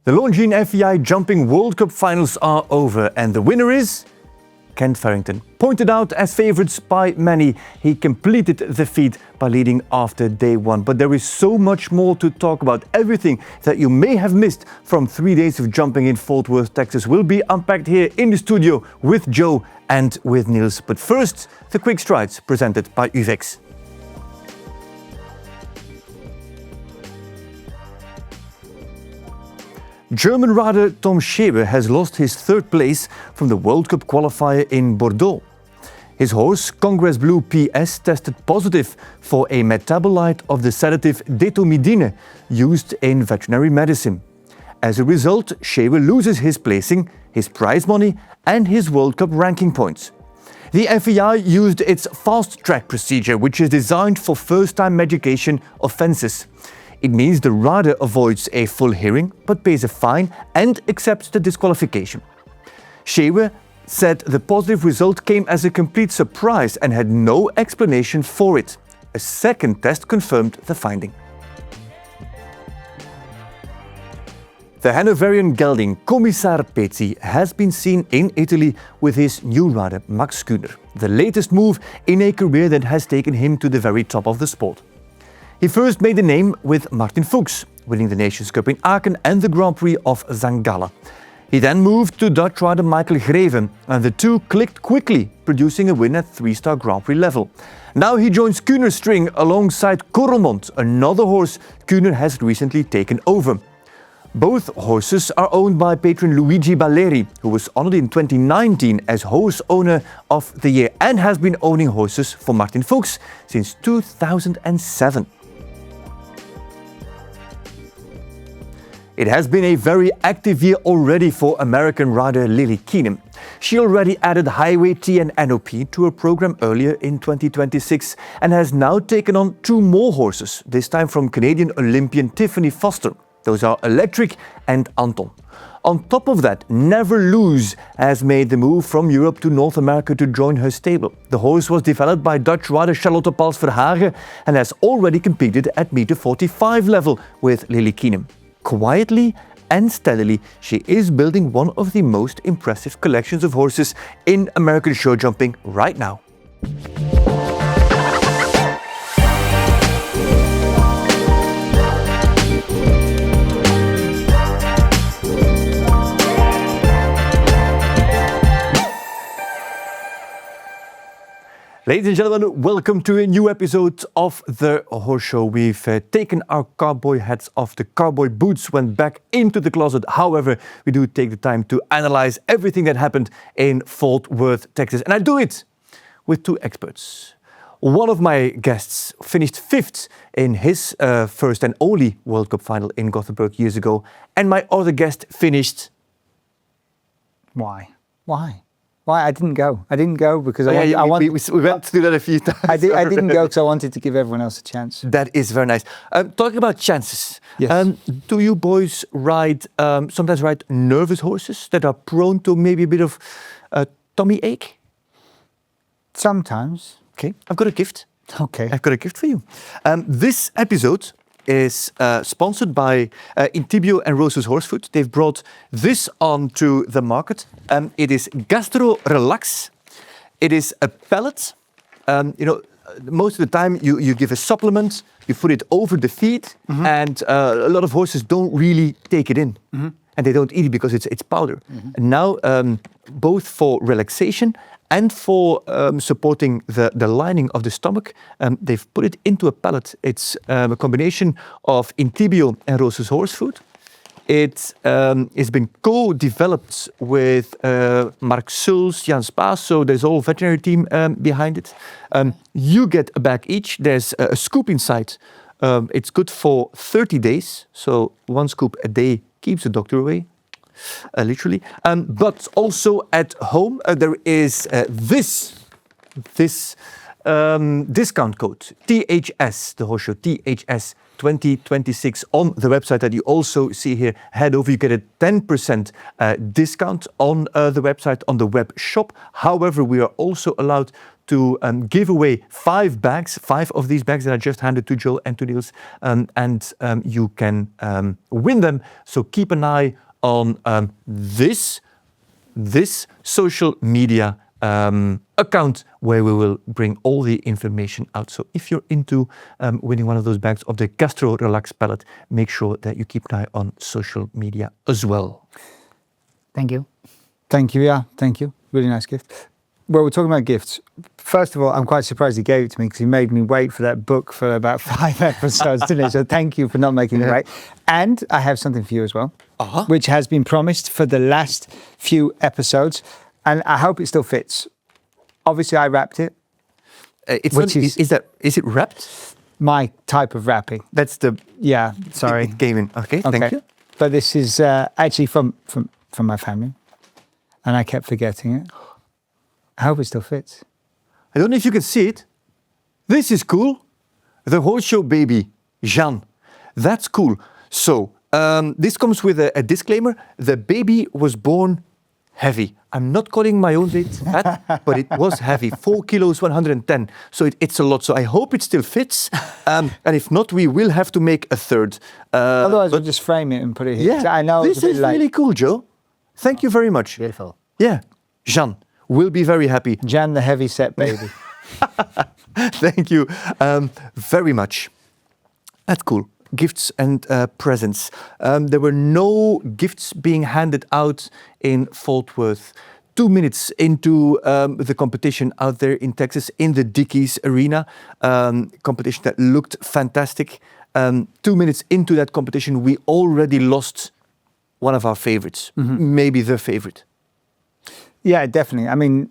The Longines FEI Jumping World Cup Finals are over and the winner is Kent Farrington. Pointed out as favourites by many, he completed the feat by leading after day one. But there is so much more to talk about. Everything that you may have missed from 3 days of jumping in Fort Worth, Texas will be unpacked here in the studio with Joe and with Niels. But first, the quick strides presented by UVEX. German rider Tom Scheber has lost his third place from the World Cup qualifier in Bordeaux. His horse, Congress Blue PS, tested positive for a metabolite of the sedative detomidine used in veterinary medicine. As a result, Scheber loses his placing, his prize money and his World Cup ranking points. The FEI used its fast-track procedure, which is designed for first-time medication offences. It means the rider avoids a full hearing, but pays a fine and accepts the disqualification. Scheber said the positive result came as a complete surprise and had no explanation for it. A second test confirmed the finding. The Hanoverian gelding Commissar Pezzi has been seen in Italy with his new rider Max Kühner, the latest move in a career that has taken him to the very top of the sport. He first made a name with Martin Fuchs, winning the Nations Cup in Aachen and the Grand Prix of Zangala. He then moved to Dutch rider Michael Greven, and the two clicked quickly, producing a win at 3-star Grand Prix level. Now he joins Kühner's string alongside Coromont, another horse Kühner has recently taken over. Both horses are owned by patron Luigi Balleri, who was honored in 2019 as Horse Owner of the Year and has been owning horses for Martin Fuchs since 2007. It has been a very active year already for American rider Lily Keenan. She already added Highway T and NOP to her program earlier in 2026 and has now taken on 2 more horses, this time from Canadian Olympian Tiffany Foster. Those are Electric and Anton. On top of that, Never Lose has made the move from Europe to North America to join her stable. The horse was developed by Dutch rider Charlotte Pals Verhagen and has already competed at meter 45 level with Lily Keenan. Quietly and steadily, she is building one of the most impressive collections of horses in American show jumping right now. Ladies and gentlemen, welcome to a new episode of The Horse Show. We've taken our cowboy hats off, the cowboy boots went back into the closet. However, we do take the time to analyze everything that happened in Fort Worth, Texas. And I do it with 2 experts. One of my guests finished 5th in his first and only World Cup final in Gothenburg years ago. And my other guest finished... Why? I didn't go. I didn't go because we went through that a few times. I didn't go because I wanted to give everyone else a chance. That is very nice. Talking about chances, yes. Do you boys sometimes ride nervous horses that are prone to maybe a bit of tummy ache? Sometimes. Okay, I've got a gift. Okay. I've got a gift for you. This episode is sponsored by Intibio and Rose's Horsefood. They've brought this onto the market. It is Gastro Relax. It is a pellet. Most of the time you give a supplement, you put it over the feed, and a lot of horses don't really take it in. And they don't eat it because it's powder. And now, both for relaxation and for supporting the lining of the stomach, they've put it into a pellet. It's a combination of Intibio and Rose's Horsefood. It's been co-developed with Mark Suls, Jan Spaas, so there's a whole veterinary team behind it. You get a bag each. There's a scoop inside. It's good for 30 days, so 1 scoop a day keeps the doctor away. Literally, but also at home there is this discount code THS, the Horse Show THS 2026 on the website that you also see here. Head over, you get a 10% discount on the website, on the web shop. However, we are also allowed to give away 5 bags, 5 of these bags that I just handed to Joe and to Niels, and you can win them. So keep an eye on this social media account where we will bring all the information out. So if you're into winning one of those bags of the Gastro Relax palette, make sure that you keep an eye on social media as well. Thank you. Thank you, yeah, thank you. Really nice gift. Well, we're talking about gifts. First of all, I'm quite surprised he gave it to me because he made me wait for that book for about 5 episodes, didn't he? So thank you for not making me wait. And I have something for you as well, which has been promised for the last few episodes. And I hope it still fits. Obviously, I wrapped it. Is it wrapped? My type of wrapping. That's the... Yeah, sorry. It came in. Okay, thank you. But this is actually from my family. And I kept forgetting it. I hope it still fits. I don't know if you can see it. This is cool. The horse show baby, Jeanne. That's cool. So, this comes with a disclaimer. The baby was born heavy. I'm not calling my own weight fat, but it was heavy. 4 kilos, 110. So it's a lot. So I hope it still fits. And if not, we will have to make a third. Otherwise, we'll just frame it and put it here. Yeah, I know this is really cool, Joe. Thank you very much. Beautiful. Yeah, Jeanne will be very happy. Jan, the heavy set baby. Thank you very much. That's cool. Gifts and presents. There were no gifts being handed out in Fort Worth. 2 minutes into the competition out there in Texas in the Dickies Arena, competition that looked fantastic. 2 minutes into that competition, we already lost one of our favorites, maybe the favorite. Yeah, definitely. I mean,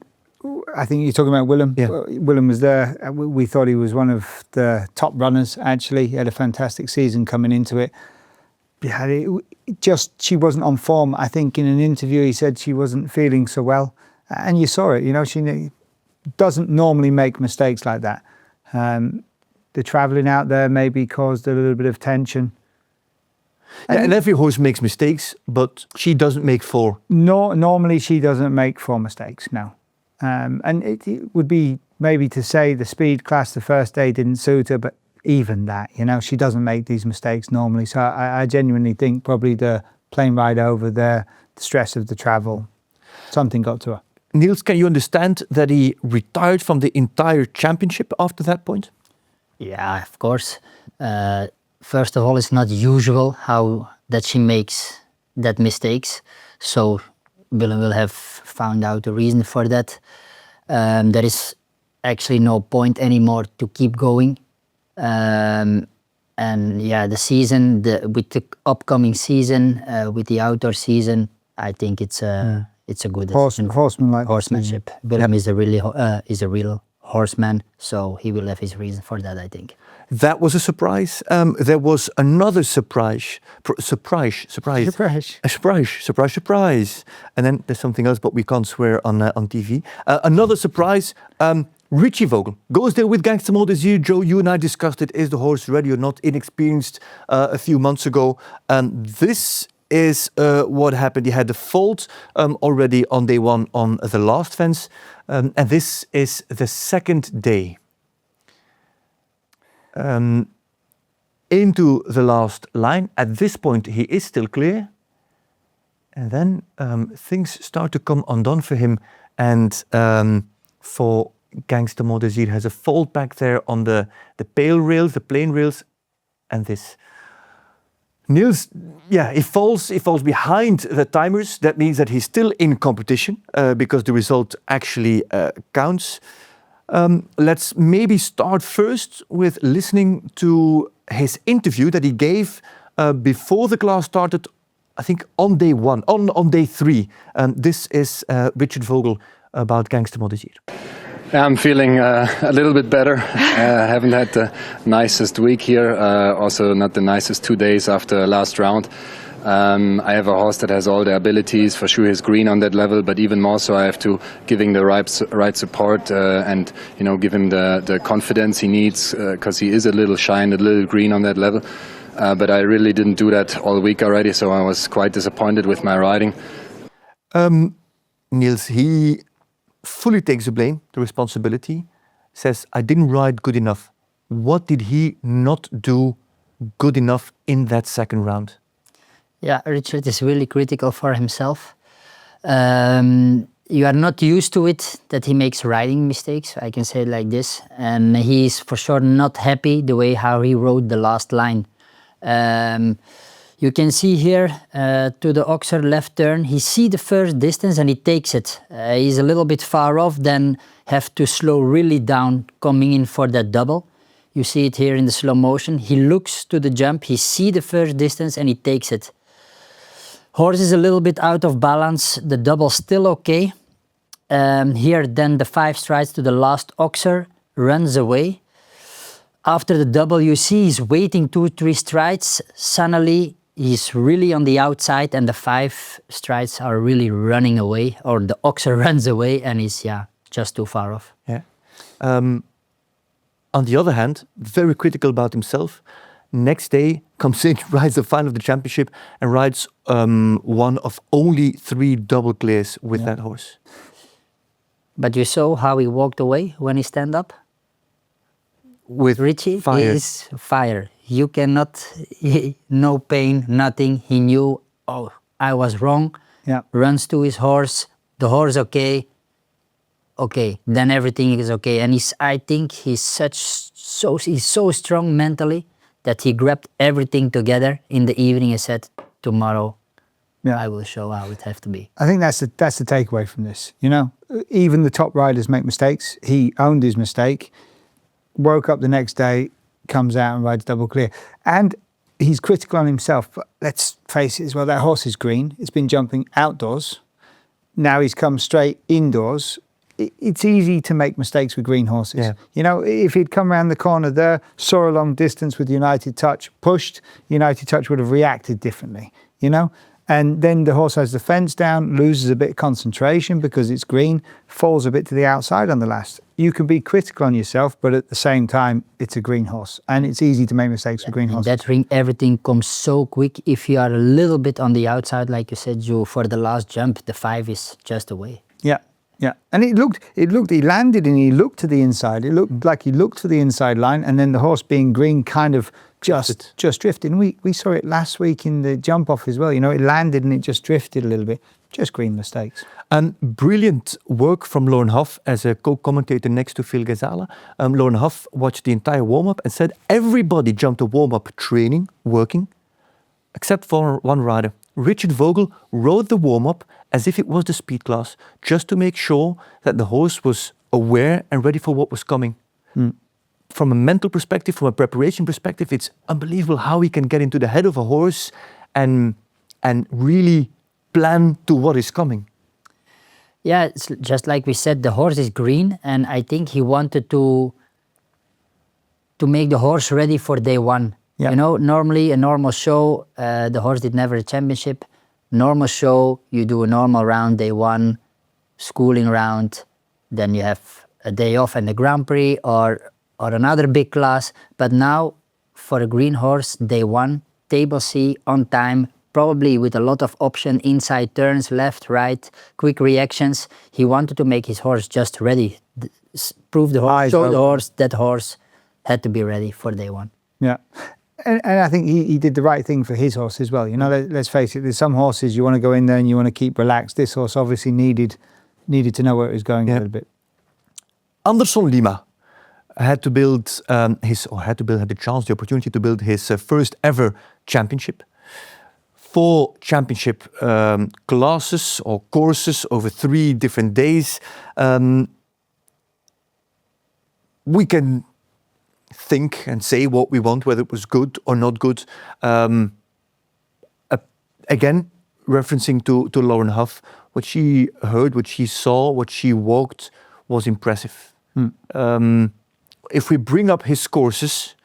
I think you're talking about Willem. Yeah. Willem was there. We thought he was one of the top runners, actually. He had a fantastic season coming into it. Yeah, she wasn't on form. I think in an interview he said she wasn't feeling so well. And you saw it, you know, she doesn't normally make mistakes like that. The travelling out there maybe caused a little bit of tension. And every horse makes mistakes, but she doesn't make 4. No, normally she doesn't make 4 mistakes, no. And it would be maybe to say the speed class the first day didn't suit her, but even that, you know, she doesn't make these mistakes normally. So I genuinely think probably the plane ride over there, the stress of the travel, something got to her. Niels, can you understand that he retired from the entire championship after that point? Yeah, of course. First of all, it's not usual that she makes that mistakes. So Willem will have found out the reason for that. There is actually no point anymore to keep going. And yeah, the season, with the upcoming season, with the outdoor season, I think it's a good horsemanship. Willem is a real horseman, so he will have his reason for that, I think. That was a surprise. There was another surprise. And then there's something else, but we can't swear on TV. Another surprise. Richie Vogle goes there with Gangster Mode Desir. Joe, you and I discussed it. Is the horse ready or not? Inexperienced a few months ago. This is what happened. He had a fault already on day 1 on the last fence. And this is the second day. Into the last line. At this point, he is still clear. And then things start to come undone for him. And for Gangster Mode Desir has a fault back there on the pale rails, the plain rails, and this. Niels, yeah, he falls behind the timers. That means that he's still in competition because the result actually counts. Let's maybe start first with listening to his interview that he gave before the class started, I think on day 1, on day 3. This is Richard Vogle about Gangster Mode Desir. I'm feeling a little bit better. I haven't had the nicest week here, also not the nicest 2 days after last round. I have a horse that has all the abilities. For sure he's green on that level, but even more so I have to give him the right support and give him the confidence he needs because he is a little shy and a little green on that level. But I really didn't do that all week already, so I was quite disappointed with my riding. Niels, he fully takes the blame, the responsibility, says, I didn't ride good enough. What did he not do good enough in that second round? Yeah, Richard is really critical for himself. You are not used to it, that he makes riding mistakes, I can say it like this. And he's for sure not happy the way how he rode the last line. You can see here to the Oxer left turn, he see the first distance and he takes it. He's a little bit far off, then have to slow really down coming in for that double. You see it here in the slow motion. He looks to the jump, he see the first distance and he takes it. Horse is a little bit out of balance, the double still okay. Here then the 5 strides to the last Oxer runs away. After the double you see he's waiting 2-3 strides, suddenly he's really on the outside and the 5 strides are really running away, or the Oxer runs away and he's just too far off. Yeah. On the other hand, very critical about himself. Next day comes in, rides the final of the championship and rides one of only 3 double clears with that horse. But you saw how he walked away when he stand up? With Richie fire. is fire. You cannot, no pain, nothing. He knew, oh, I was wrong. Yeah. Runs to his horse, the horse okay. Okay, then everything is okay. And I think he's so strong mentally that he grabbed everything together in the evening and said, tomorrow I will show how it have to be. I think that's the takeaway from this. You know, even the top riders make mistakes. He owned his mistake, woke up the next day, comes out and rides double clear. And he's critical on himself, but let's face it as well, that horse is green. It's been jumping outdoors. Now he's come straight indoors. It's easy to make mistakes with green horses. Yeah. You know, if he'd come around the corner there, saw a long distance with United Touch, pushed, United Touch would have reacted differently, you know? And then the horse has the fence down, loses a bit of concentration because it's green, falls a bit to the outside on the last. You can be critical on yourself, but at the same time, it's a green horse. And it's easy to make mistakes with green horses. That ring, everything comes so quick. If you are a little bit on the outside, like you said, for the last jump, the 5 is just away. Yeah. Yeah, and he landed and he looked to the inside. It looked like he looked for the inside line, and then the horse being green kind of just drifted. And we saw it last week in the jump off as well. You know, it landed and it just drifted a little bit. Just green mistakes. And brilliant work from Lauren Huff as a co-commentator next to Phil Ghazala. Lauren Huff watched the entire warm-up and said everybody jumped a warm-up training, working, except for one rider. Richard Vogle rode the warm-up as if it was the speed class, just to make sure that the horse was aware and ready for what was coming. From a mental perspective, from a preparation perspective, it's unbelievable how he can get into the head of a horse and really plan to what is coming. Yeah, it's just like we said, the horse is green, and I think he wanted to make the horse ready for day one. Yeah. You know, normally a normal show, the horse did never a championship. Normal show, you do a normal round, day one, schooling round, then you have a day off and the Grand Prix or another big class. But now, for a green horse, day one, table C, on time, probably with a lot of option, inside turns, left, right, quick reactions. He wanted to make his horse just ready, prove the horse, show the horse, that horse had to be ready for day one. Yeah. And I think he did the right thing for his horse as well. You know, let's face it, there's some horses you want to go in there and you want to keep relaxed. This horse obviously needed to know where it was going a little bit. Anderson Lima had the opportunity to build his first ever championship. 4 championship classes or courses over 3 different days. We can think and say what we want, whether it was good or not good. Again, referencing to Lauren Huff, what she heard, what she saw, what she walked was impressive. If we bring up his courses,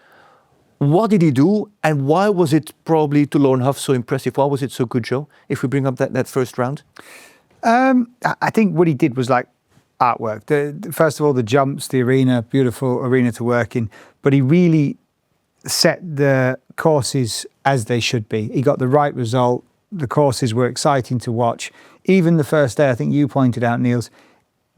what did he do and why was it probably to Lauren Huff so impressive? Why was it so good, Joe, if we bring up that first round? I think what he did was like artwork. First of all, the jumps, the arena, beautiful arena to work in, but he really set the courses as they should be. He got the right result. The courses were exciting to watch. Even the first day, I think you pointed out, Niels,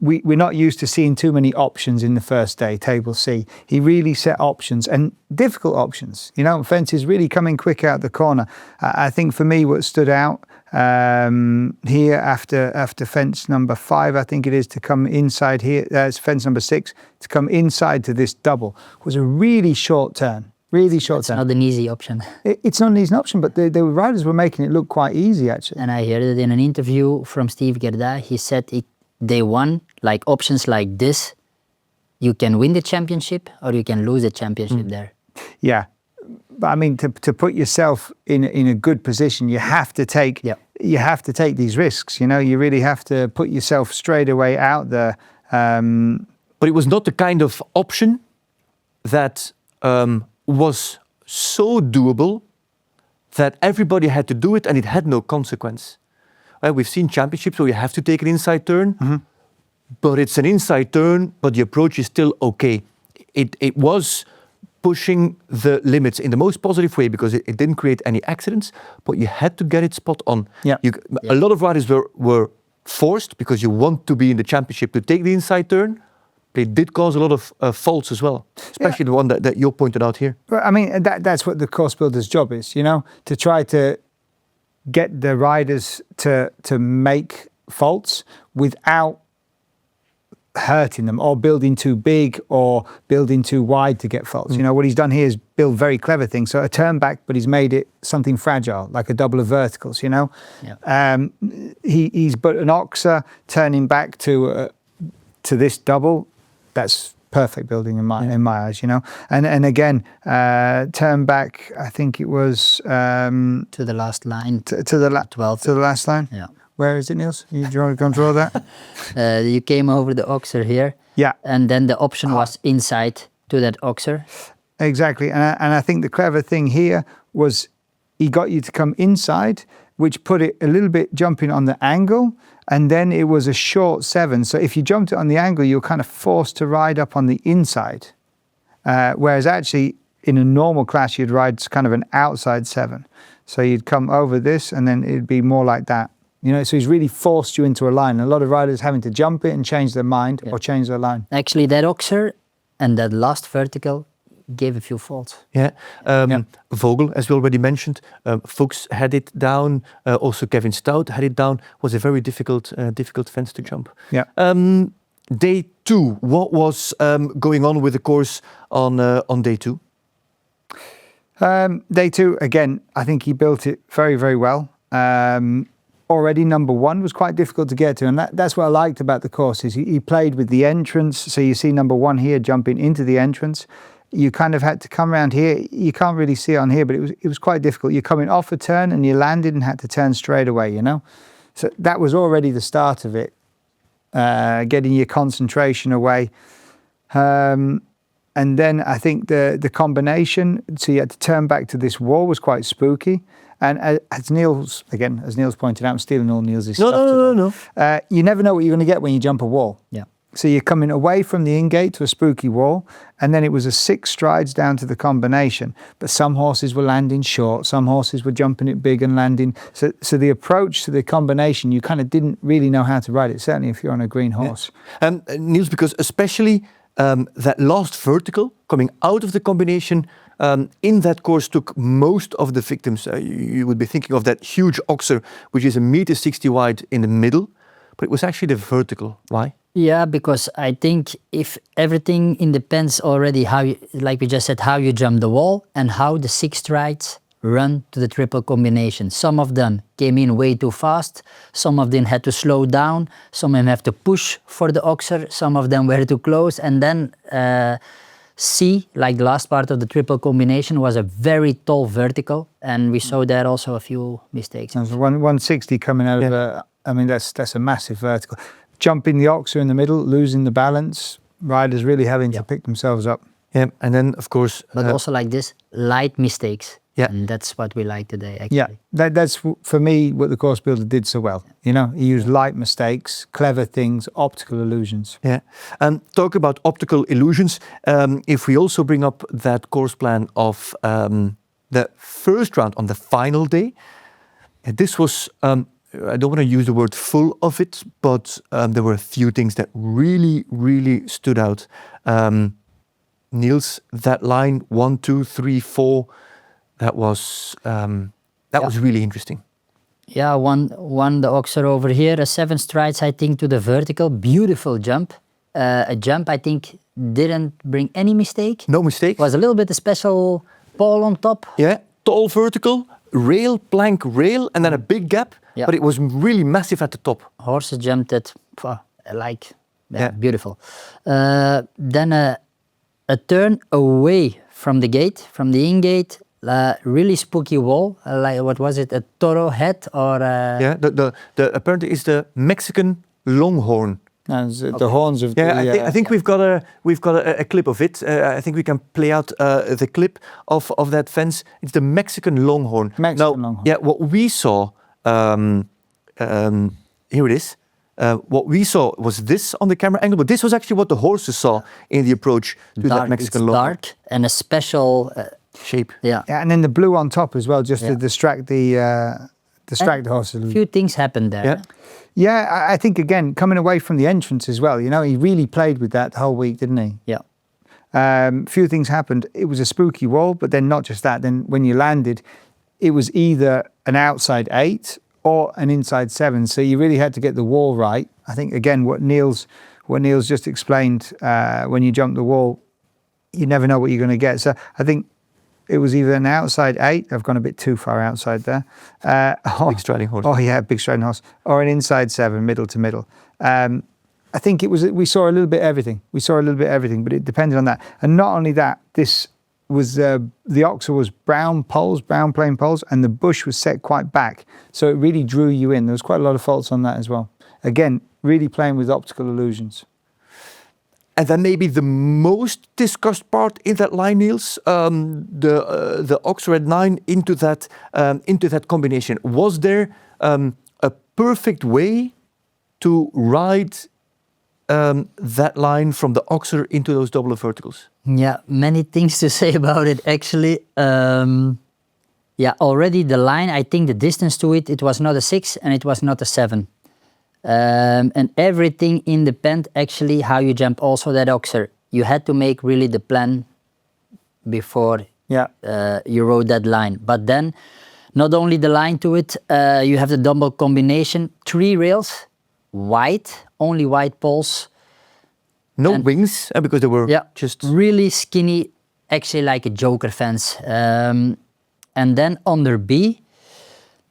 we're not used to seeing too many options in the first day, table C. He really set options, and difficult options. You know, fences really coming quick out the corner. I think for me, what stood out here after fence number 5, I think it is, to come inside here, it's fence number 6, to come inside to this double, was a really short turn. Really short It's turn. not an easy option. It's not an easy option, but the riders were making it look quite easy, actually. And I heard it in an interview from Steve Gerda. He said day one, like options like this, you can win the championship or you can lose the championship there. Yeah, but I mean, to put yourself in a good position, you have to take these risks. You know, you really have to put yourself straight away out there. But it was not the kind of option that was so doable that everybody had to do it and it had no consequence. We've seen championships where you have to take an inside turn, but it's an inside turn, but the approach is still okay. It was pushing the limits in the most positive way because it didn't create any accidents, but you had to get it spot on. Yeah. A lot of riders were forced, because you want to be in the championship, to take the inside turn. They did cause a lot of faults as well, especially the one that you pointed out here. Well, I mean, that's what the course builder's job is, you know, to try to get the riders to make faults without hurting them or building too big or building too wide to get faults. You know, what he's done here is build very clever things. So a turn back, but he's made it something fragile, like a double of verticals, you know. Yeah. He's put an oxer turning back to this double. That's perfect building in my eyes, you know. And again, turn back, I think it was To the last line. to the 12th. to the last line. Yeah. Where is it, Niels? You gonna draw that? You came over the oxer here. Yeah. And then the option was inside to that oxer. Exactly, and I think the clever thing here was he got you to come inside, which put it a little bit jumping on the angle, and then it was a short 7. So if you jumped it on the angle, you're kind of forced to ride up on the inside, whereas actually in a normal class you'd ride kind of an outside 7. So you'd come over this, and then it'd be more like that. You know, so he's really forced you into a line. A lot of riders having to jump it and change their mind or change their line. Actually, that oxer and that last vertical gave a few faults. Yeah. Vogle, as we already mentioned, Fuchs had it down. Also, Kevin Stout had it down. Was a very difficult fence to jump. Yeah. Day 2. What was going on with the course on day 2? Day 2, again, I think he built it very, very well. Already number 1 was quite difficult to get to, and that's what I liked about the course, is he played with the entrance. So you see number 1 here jumping into the entrance. You kind of had to come around here. You can't really see it on here, but it was quite difficult. You're coming off a turn and you landed and had to turn straight away, you know. So that was already the start of it, getting your concentration away. And then I think the combination, so you had to turn back to this wall, was quite spooky. And as Niels pointed out, I'm stealing all Niels' stuff. No. You never know what you're going to get when you jump a wall. Yeah. So you're coming away from the in-gate to a spooky wall, and then it was a 6 strides down to the combination. But some horses were landing short, some horses were jumping it big and landing. So the approach to the combination, you kind of didn't really know how to ride it, certainly if you're on a green horse. Yeah. Niels, because especially that last vertical coming out of the combination in that course took most of the victims. You would be thinking of that huge oxer, which is 1.60 m wide in the middle, but it was actually the vertical. Why? Yeah, because I think if everything depends already how you, like we just said, how you jump the wall and how the 6 strides run to the triple combination. Some of them came in way too fast, some of them had to slow down, some of them have to push for the oxer, some of them were too close, and then C, like the last part of the triple combination, was a very tall vertical, and we saw there also a few mistakes. There's 160 coming out of I mean, that's a massive vertical. Jumping the oxer in the middle, losing the balance, riders really having to pick themselves up. Yeah, and then of course... But also like this, light mistakes. Yeah. And that's what we like today, actually. Yeah, that's for me what the course builder did so well. You know, he used light mistakes, clever things, optical illusions. Yeah, and talk about optical illusions. If we also bring up that course plan of the first round on the final day, this was I don't want to use the word full of it, but there were a few things that really stood out. Niels, that line 1, 2, 3, 4, that was really interesting. Yeah, one the oxer over here, a 7 strides, I think, to the vertical, beautiful jump. A jump, I think, didn't bring any mistake. No mistake. Was a little bit a special pole on top. Yeah, tall vertical, rail, plank, rail, and then a big gap, Yeah. but it was really massive at the top. Horses jumped it, Yeah. beautiful. Then a turn away from the gate, from the in-gate, really spooky wall, like what was it, a toro head or... Yeah, the apparently is the Mexican longhorn. The horns of I think we've got a clip of it. I think we can play out the clip of that fence. It's the Mexican longhorn. Longhorn. Yeah, what we saw, here it is. What we saw was this on the camera angle, but this was actually what the horses saw in the approch to that Mexican it's longhorn. dark and a special Shape. Yeah. Yeah, and then the blue on top as well, just to Yeah. distract the horses. A few things happened there. Yeah. Yeah, I think again coming away from the entrance as well. You know, he really played with that the whole week, didn't he? Yeah. Few things happened. It was a spooky wall, but then not just that. Then when you landed, it was either an outside 8 or an inside 7. So you really had to get the wall right. I think again what Niels just explained. When you jump the wall, you never know what you're going to get. So I think it was either an outside 8. I've gone a bit too far outside there. Big striding horse. Oh yeah, big striding horse. Or an inside 7, middle to middle. I think it was. We saw a little bit everything. But it depended on that. And not only that, this was the oxer was brown plain poles, and the bush was set quite back, so it really drew you in. There was quite a lot of faults on that as well. Again, really playing with optical illusions. And then maybe the most discussed part in that line, Niels, the oxer at 9 into that combination. Was there a perfect way to ride that line from the oxer into those double verticals? Yeah, many things to say about it actually. Already the line, I think the distance to it was not a 6 and it was not a 7. And everything in the pen, actually, how you jump also that oxer. You had to make really the plan before you rode that line. But then, not only the line to it, you have the double combination, 3 rails, only white poles. No wings, because they were just... really skinny, actually like a joker fence. And then under B,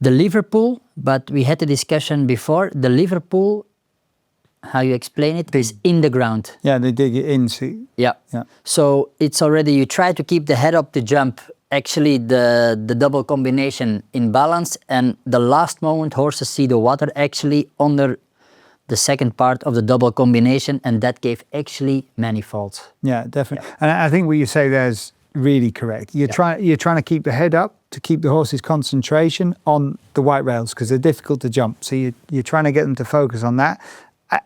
the Liverpool, but we had the discussion before, the Liverpool, how you explain it, is in the ground. Yeah, they dig it in, see? Yeah. So it's already, you try to keep the head up to jump, actually the double combination in balance, and the last moment horses see the water actually under the second part of the double combination, and that gave actually many faults. Yeah, definitely. And I think what you say there is really correct. You're trying to keep the head up to keep the horse's concentration on the white rails because they're difficult to jump. So you're trying to get them to focus on that.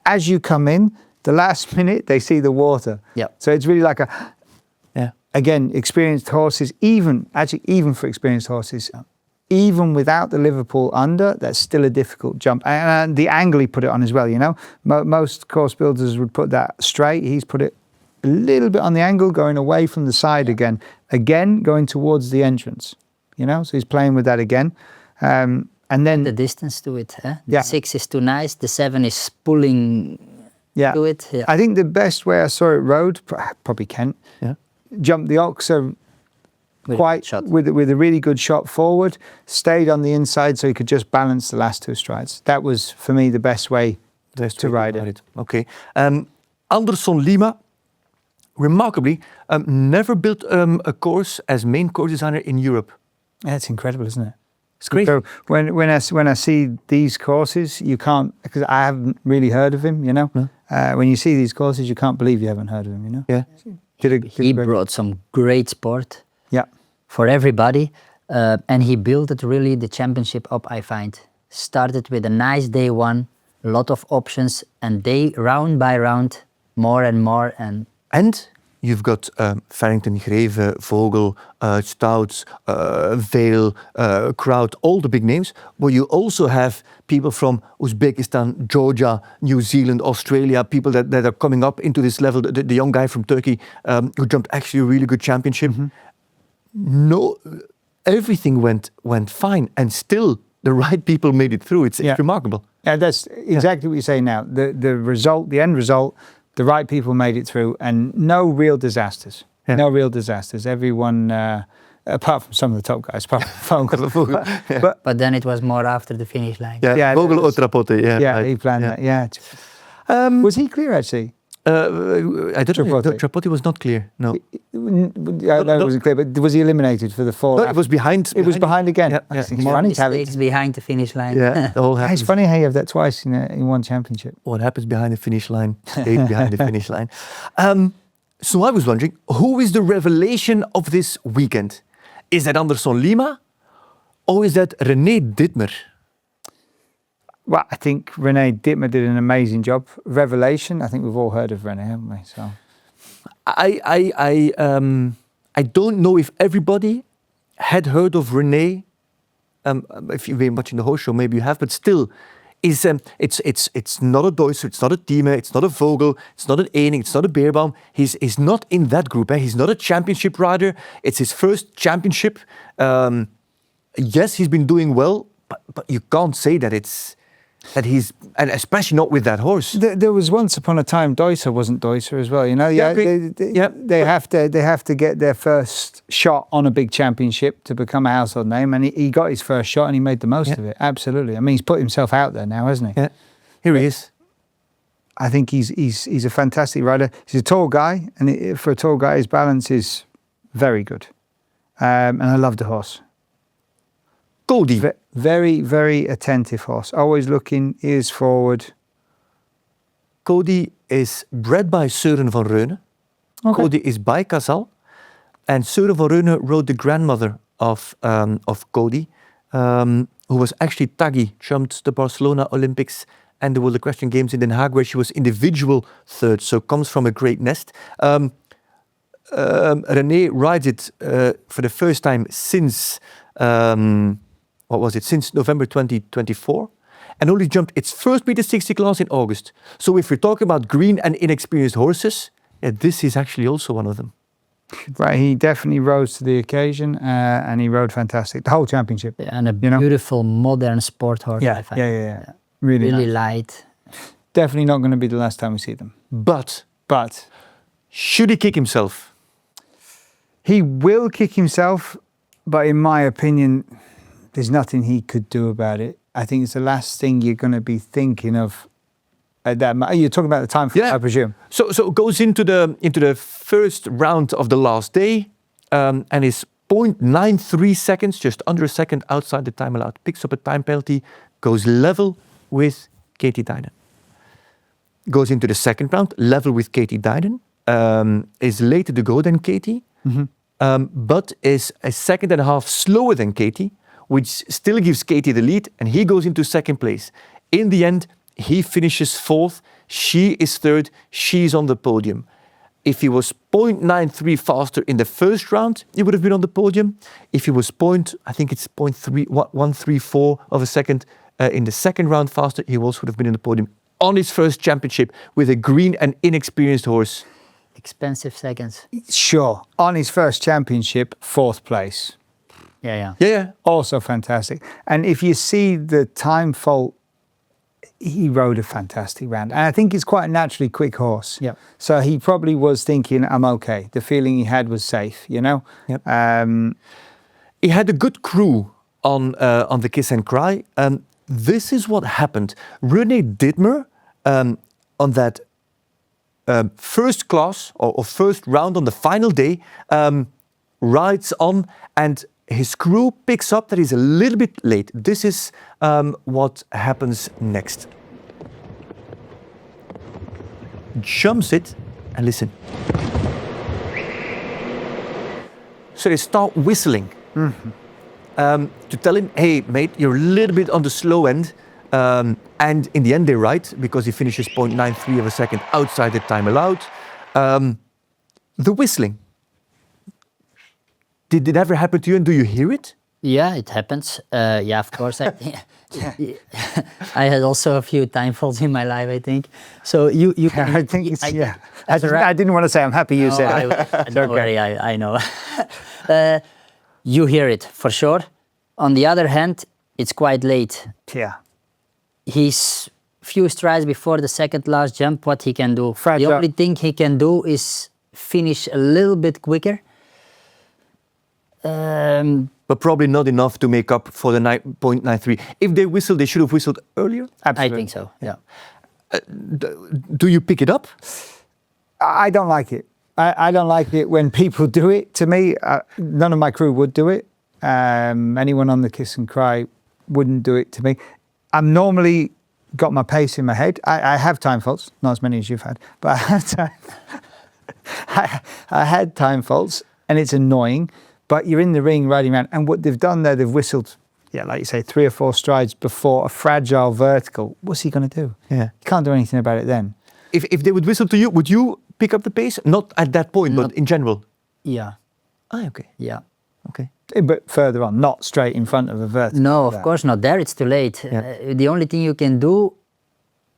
As you come in, the last minute they see the water. Yeah. So it's really like again, experienced horses, even for experienced horses, even without the Liverpool under, that's still a difficult jump. And the angle he put it on as well, you know. Most course builders would put that straight. He's put it a little bit on the angle, going away from the side again, going towards the entrance, you know. So he's playing with that again. And then the distance to it, the 6 is too nice, the 7 is pulling to it. Yeah. I think the best way I saw it rode, probably Kent, jumped the oxer with a really good shot forward, stayed on the inside so he could just balance the last 2 strides. That was, for me, the best way to ride it. Okay. Anderson Lima, remarkably, never built a course as main course designer in Europe. That's incredible, isn't it? It's great. So when I see these courses, you can't, because I haven't really heard of him, you know. No. When you see these courses, you can't believe you haven't heard of him, you know. Yeah. He brought some great sport. Yeah. For everybody, and he built it really the championship up. I find started with a nice day 1, a lot of options, and day round by round, more and more, and you've got Farington, Greya, Vogle, Stouts, Vale, Kraut, all the big names. But you also have people from Uzbekistan, Georgia, New Zealand, Australia, people that are coming up into this level. The young guy from Turkey who jumped actually a really good championship. No, everything went fine, and still the right people made it through. It's remarkable. Yeah, that's exactly what you're saying now. The result, the end result, the right people made it through, and no real disasters. Yeah. No real disasters. Everyone, apart from some of the top guys, apart from Vogle. But then it was more after the finish line. Yeah, Vogle Otrapote. Yeah, he planned that. Yeah. Was he clear actually? I don't know. Trapote. Trapote was not clear. No. That wasn't clear. But was he eliminated for the fall? No, it was behind. It was behind again. Yeah, It's More funny to have mistakes it. behind the finish line. Yeah, the whole happens. It's funny how you have that twice in one championship. What happens behind the finish line stays behind the finish line. So I was wondering, who is the revelation of this weekend? Is that Anderson Lima, or is that Renee Ditmer? Well, I think Renee Ditmer did an amazing job. Revelation. I think we've all heard of Renee, haven't we? So I don't know if everybody had heard of Renee. If you've been watching the whole show, maybe you have, but still, it's not a Doyster, it's not a Ditmer, it's not a Vogle, it's not an Ening, it's not a Beerbaum. He's not in that group. He's not a championship rider. It's his first championship. Yes, he's been doing well, but you can't say that he's, and especially not with that horse. there was once upon a time Doyster wasn't Doyster as well. You know, they have to get their first shot on a big championship to become a household name, and he got his first shot and he made the most of it. Absolutely. I mean, he's put himself out there now, hasn't he? Yeah, here he is. I think he's a fantastic rider. He's a tall guy, and for a tall guy, his balance is very good. And I love the horse. Cody. Very, very attentive horse. Always looking, ears forward. Cody is bred by Søren van Reunen. Okay. Cody is by Casal. And Søren van Reunen rode the grandmother of Cody, who was actually Taggy, jumped the Barcelona Olympics and the World Equestrian Games in Den Haag, where she was individual third, so comes from a great nest. Renee rides it for the first time since... since November 2024, and only jumped its first meter 60 class in August. So if we're talking about green and inexperienced horses, this is actually also one of them. Right, he definitely rose to the occasion, and he rode fantastic. The whole championship. And a beautiful modern sport horse. I find. Yeah. Really nice. light. Definitely not going to be the last time we see them. But should he kick himself? He will kick himself, but in my opinion, there's nothing he could do about it. I think it's the last thing you're going to be thinking of. You're talking about the time, I presume. So it goes into the first round of the last day, and is 0.93 seconds, just under a second outside the time allowed. Picks up a time penalty, goes level with Katie Dynan. Goes into the second round, level with Katie Dynan. Is later to go than Katie, but is a second and a half slower than Katie, which still gives Katie the lead, and he goes into second place. In the end, he finishes fourth, she is third, she's on the podium. If he was 0.93 faster in the first round, he would have been on the podium. If he was 134 of a second in the second round faster, he also would have been in the podium on his first championship with a green and inexperienced horse. Expensive seconds. Sure. On his first championship, fourth place. Yeah. Also fantastic. And if you see the time fault, he rode a fantastic round. And I think he's quite a naturally quick horse. Yeah. So he probably was thinking, I'm okay. The feeling he had was safe, you know? Yep. He had a good crew on the Kiss and Cry. This is what happened. Renee Ditmer, on that first class or first round on the final day, rides on, and his crew picks up that he's a little bit late. This is what happens next. Jumps it, and listen. So they start whistling to tell him, hey, mate, you're a little bit on the slow end. And in the end, they're right, because he finishes 0.93 of a second outside the time allowed. The whistling. Did it ever happen to you, and do you hear it? Yeah, it happens. Yeah, of course. I had also a few time faults in my life, I think. So you can. I think it's, I didn't want to say I'm happy you said it. Don't worry, I know. You hear it for sure. On the other hand, it's quite late. Yeah. He's few strides before the second last jump. What he can do? Fragile. The only thing he can do is finish a little bit quicker. But probably not enough to make up for the 9.93. If they whistled, they should have whistled earlier? Absolutely. I think so, yeah. Do you pick it up? I don't like it. I don't like it when people do it to me. None of my crew would do it. Anyone on the Kiss and Cry wouldn't do it to me. I'm normally got my pace in my head. I have time faults, not as many as you've had, but I have time. I had time faults, and it's annoying. But you're in the ring riding around, and what they've done there, they've whistled, like you say, 3 or 4 strides before a fragile vertical. What's he going to do? Yeah. You can't do anything about it then. If they would whistle to you, would you pick up the pace? Not at that point, but in general. Yeah. Ah, okay. Yeah. Okay. But further on, not straight in front of a vertical. No, of course not. There it's too late. Yeah. The only thing you can do,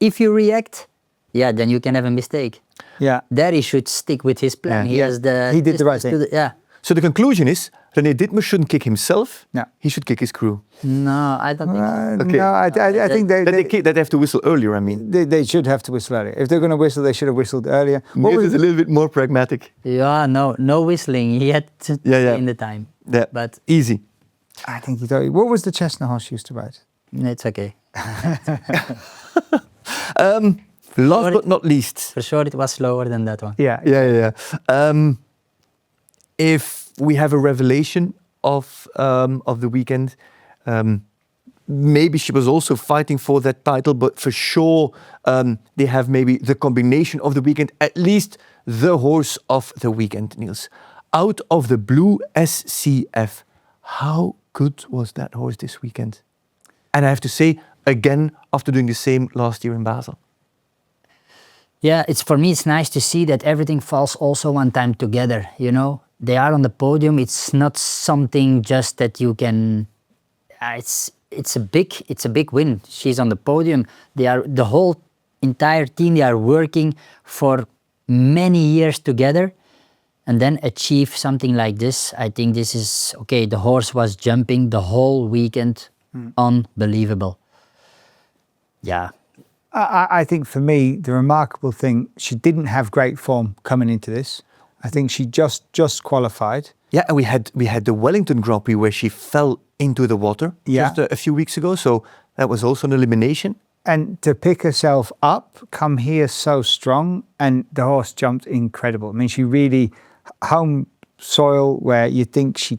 if you react, then you can have a mistake. Yeah. There he should stick with his plan. Yeah. He did the right thing. Yeah. So the conclusion is, Renee Ditmer shouldn't kick himself. No. He should kick his crew. No, I don't think so. Okay. No, I think That they have to whistle earlier, I mean. they should have to whistle earlier. If they're going to whistle, they should have whistled earlier. Niels is a little bit more pragmatic. Yeah, no whistling. He had to Yeah. in the time. Yeah. But Easy. I think what was the chestnut horse used to ride? it's okay. Last but not least. For sure it was slower than that one. Yeah. If we have a revelation of the weekend, maybe she was also fighting for that title, but for sure they have maybe the combination of the weekend, at least the horse of the weekend, Niels. Out of the blue SCF, how good was that horse this weekend? And I have to say, again, after doing the same last year in Basel. Yeah, for me it's nice to see that everything falls also one time together, you know. They are on the podium. It's not something just that you can. It's a big win. She's on the podium. The whole entire team. They are working for many years together, and then achieve something like this. I think this is okay. The horse was jumping the whole weekend, unbelievable. Yeah. I think for me, the remarkable thing, she didn't have great form coming into this. I think she just qualified. Yeah, and we had the Wellington Grand Prix where she fell into the water just a few weeks ago. So that was also an elimination. And to pick herself up, come here so strong, and the horse jumped incredible. I mean, she really, home soil where you think she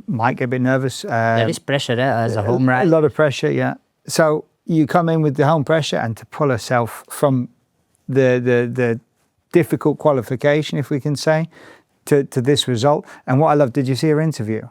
might get a bit nervous. There is pressure as a home ride. A lot of pressure, yeah. So you come in with the home pressure, and to pull herself from the difficult qualification, if we can say, to this result. And what I love, did you see her interview?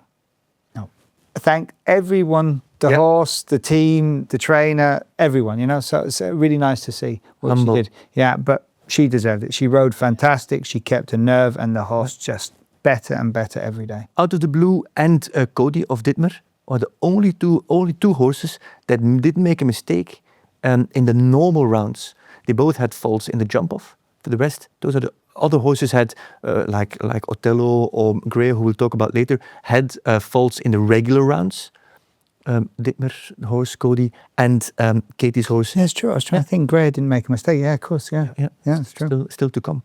No. Thank everyone, the horse, the team, the trainer, everyone, you know. So it's really nice to see what Humble. she did. Yeah, but she deserved it. She rode fantastic. She kept her nerve, and the horse just better and better every day. Out of the Blue and Cody of Ditmer are the only two horses that didn't make a mistake in the normal rounds. They both had faults in the jump off. For the rest, those are the other horses had like Othello or Greya, who we'll talk about later, had faults in the regular rounds. Ditmer, the horse, Cody, and Katie's horse. Yeah, it's true. I was trying to think Greya didn't make a mistake. Yeah, of course. Yeah, it's true. Still to come.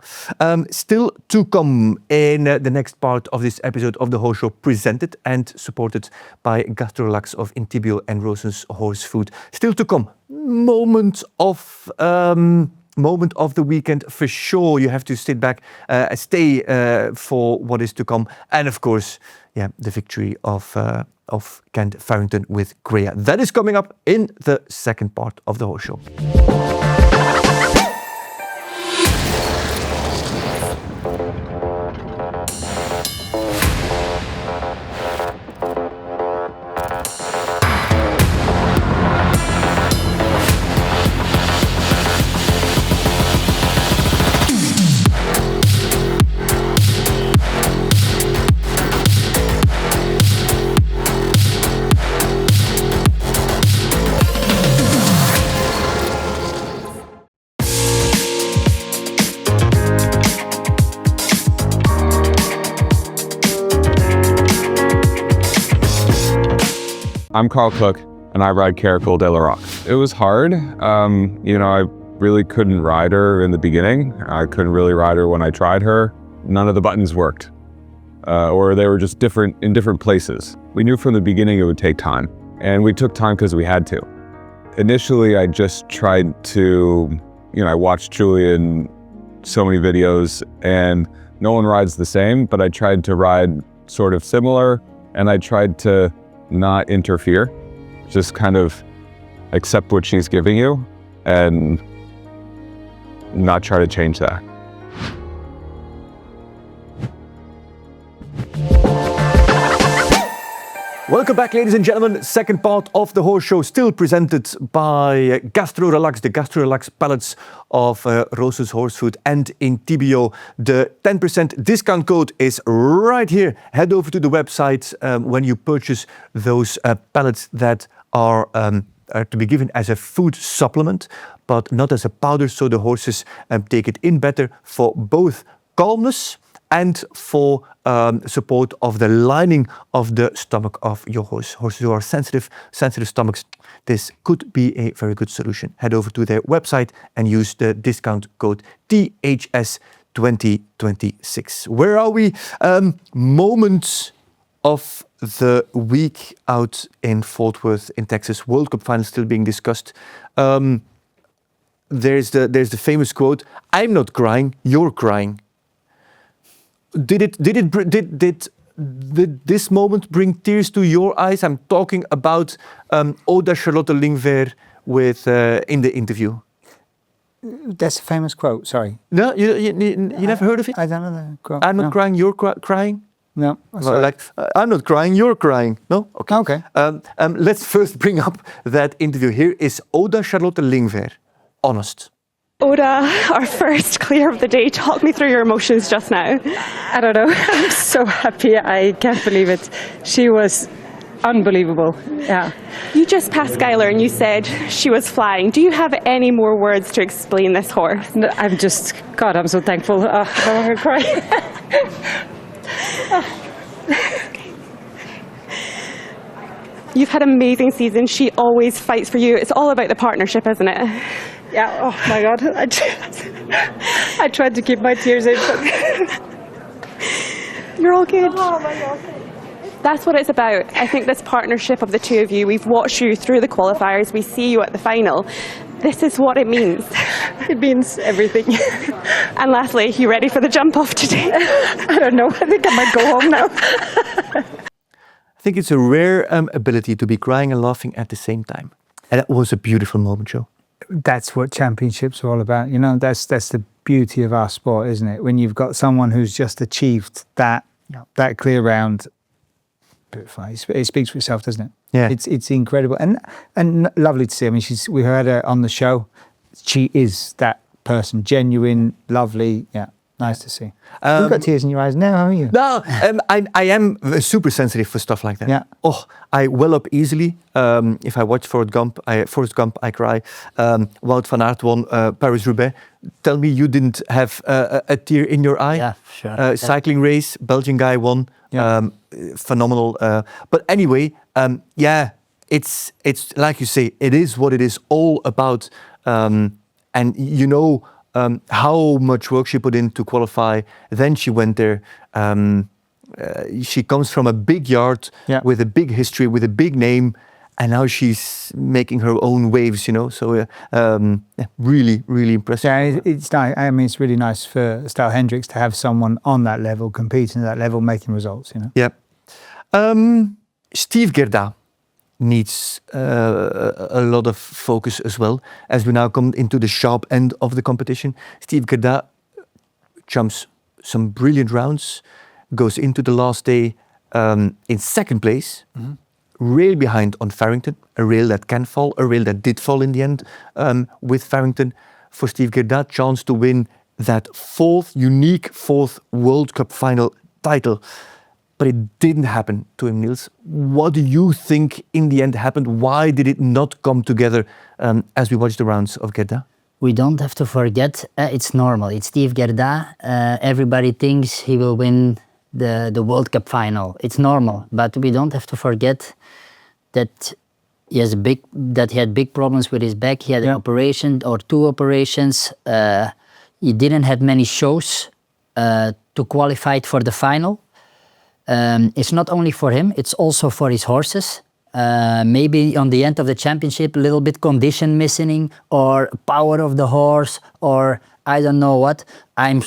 Still to come in the next part of this episode of the Horse Show, presented and supported by Gastrolax of Intibio and Rosen's Horse Food. Still to come. Moment of the weekend for sure. You have to sit back, stay for what is to come, and of course, the victory of Kent Farrington with Greya. That is coming up in the second part of the Horse Show. I'm Carl Cook, and I ride Caracol de la Rock. It was hard. I really couldn't ride her in the beginning. I couldn't really ride her when I tried her. None of the buttons worked, or they were just in different places. We knew from the beginning it would take time, and we took time because we had to. Initially, I just tried to, I watched Julia in so many videos, and no one rides the same, but I tried to ride sort of similar, and I tried to not interfere, just kind of accept what she's giving you and not try to change that. Welcome back, ladies and gentlemen. Second part of the horse show, still presented by Gastro Relax, the Gastro Relax pallets of Rose's Horse Food and Intibio. The 10% discount code is right here. Head over to the website when you purchase those pallets that are to be given as a food supplement, but not as a powder, so the horses take it in better for both calmness and for support of the lining of the stomach of your horse. Horses who are sensitive stomachs, this could be a very good solution. Head over to their website and use the discount code THS2026. Where are we? Moments of the week out in Fort Worth in Texas. World Cup Finals still being discussed. There's the famous quote, "I'm not crying, you're crying." Did this moment bring tears to your eyes? I'm talking about Oda Charlotte Lingver with in the interview. That's a famous quote, sorry. No, you never heard of it? I don't know the quote. I'm not crying, you're crying? No. Well, like, I'm not crying, you're crying. No? Okay. Let's first bring up that interview. Here is Oda Charlotte Lingver, honest. Oda, our first clear of the day. Talk me through your emotions just now. I don't know. I'm so happy. I can't believe it. She was unbelievable. Yeah. You just passed Skylar and you said she was flying. Do you have any more words to explain this horse? No, I'm so thankful. I want to cry. You've had an amazing season. She always fights for you. It's all about the partnership, isn't it? Yeah. Oh my God. I tried to keep my tears in. But You're all good. oh my God. That's what it's about. I think this partnership of the two of you, we've watched you through the qualifiers, we see you at the final. This is what it means. It means everything. And lastly, you ready for the jump off today? I don't know. I think I might go home now. I think it's a rare ability to be crying and laughing at the same time. And that was a beautiful moment, Joe. That's what championships are all about. That's the beauty of our sport, isn't it? When you've got someone who's just achieved that clear round, it speaks for itself, doesn't it? Yeah. It's incredible and lovely to see. I mean, we heard her on the show. She is that person, genuine, lovely. Yeah, nice to see. You've got tears in your eyes now, haven't you? No, I am super sensitive for stuff like that. Yeah. Oh, I well up easily. If I watch Forrest Gump, I cry. Wout van Aert won Paris-Roubaix. Tell me you didn't have a tear in your eye? Yeah, sure. Cycling race, Belgian guy won. Yeah. Phenomenal. But anyway, it's like you say, it is what it is all about. And how much work she put in to qualify. Then she went there. She comes from a big yard with a big history, with a big name, and now she's making her own waves. So really, really impressive. Yeah, it's nice. I mean, it's really nice for Style Hendricks to have someone on that level, competing at that level, making results. Yeah. Steve Gerda needs a lot of focus as well, as we now come into the sharp end of the competition. Steve Gerda jumps some brilliant rounds, goes into the last day in second place, rail behind on Farington, a rail that can fall, a rail that did fall in the end with Farington. For Steve Gerda, chance to win that unique fourth World Cup final title. But it didn't happen to him, Niels. What do you think in the end happened? Why did it not come together as we watched the rounds of Gerda? We don't have to forget, it's normal. It's Steve Gerda. Everybody thinks he will win the World Cup final. It's normal, but we don't have to forget that he had big problems with his back. He had an operation or 2 operations. He didn't have many shows to qualify for the final. It's not only for him, it's also for his horses. Maybe on the end of the championship, a little bit condition missing or power of the horse or I don't know what. I'm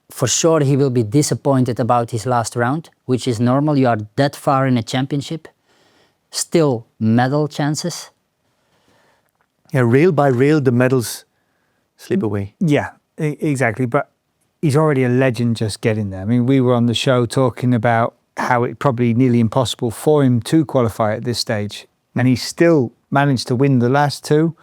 for sure he will be disappointed about his last round, which is normal. You are that far in a championship. Still medal chances. Yeah, rail by rail, the medals slip away. Yeah, exactly. But he's already a legend just getting there. I mean, we were on the show talking about how it's probably nearly impossible for him to qualify at this stage. And he still managed to win the last 2,